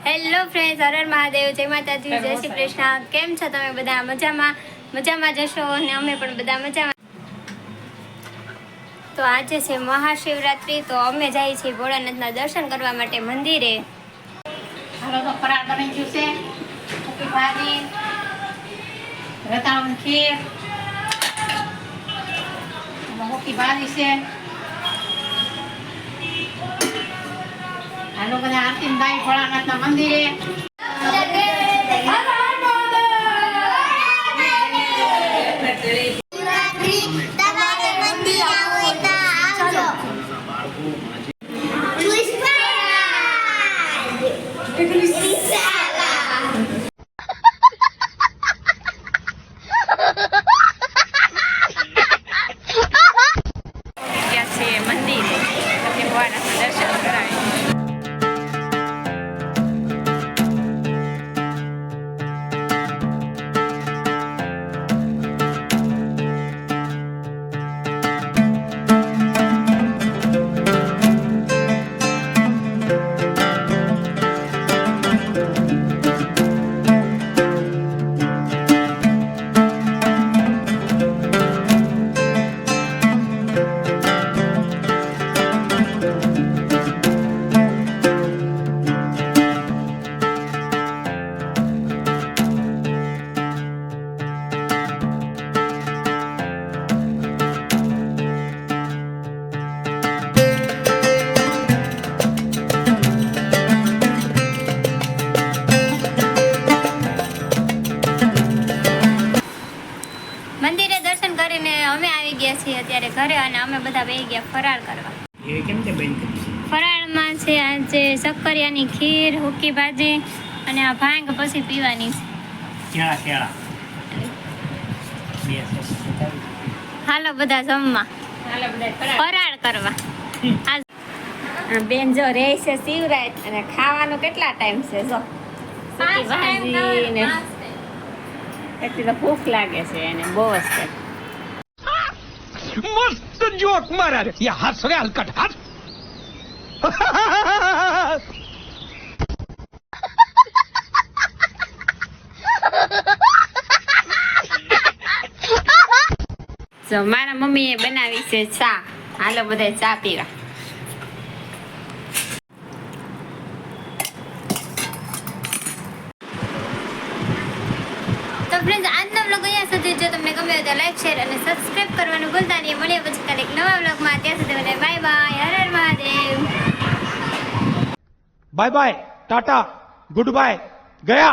Hello friends, હર હર મહાદેવ, જય માતાજી, જય શ્રી કૃષ્ણ. કેમ છો તમે બધા? મજામાં જશો અને અમે પણ બધા મજામાં. તો આજે છે મહાશિવરાત્રી, તો અમે જઈએ છીએ ભોળાનાથના દર્શન કરવા માટે મંદિરે. હાલો તો ફરાળ બની ગયું છે. સૂકી ભાજી, રતાળું ખીર, સૂકી ભાજી છે. હાલો બધા આરતી ગાય ભોળાનાથના મંદિરે. મંદિરે દર્શન કરીને અમે આવી ગયા છીએ અત્યારે ઘરે, અને અમે બધા બેસી ગયા ફરાળ કરવા. ફરાળમાં છે આજે શક્કરિયાની ખીર, હુકી ભાજી અને આ ભાંગ પછી પીવાની છે. હાલો બધા જમવા, ફરાળ કરવા. બેન જો રે છે શિવરાત, અને ખાવાનો કેટલા ટાઈમ છે? જો હુકી ભાજી ને એટલી તો ભૂખ લાગે છે એને બહુ જ. मस्त जोक मारा रे ये हंस रे हलकट हंस જો મારા મમ્મીએ બનાવી છે ચા. હાલો બધા ચા પીવા. તો ફ્રેન્ડ્સ, આજનો વ્લોગ અહીંયા સુધી. જો તમને ગમે તો લાઈક, શેર અને સબસ્ક્રાઇબ કરવાનું ભૂલતા નહીં. મળીએ પછી કાલે એક નવા વ્લોગમાં. ત્યાં સુધી બધા bye bye, Har Har Mahadev. Bye bye tata goodbye गया.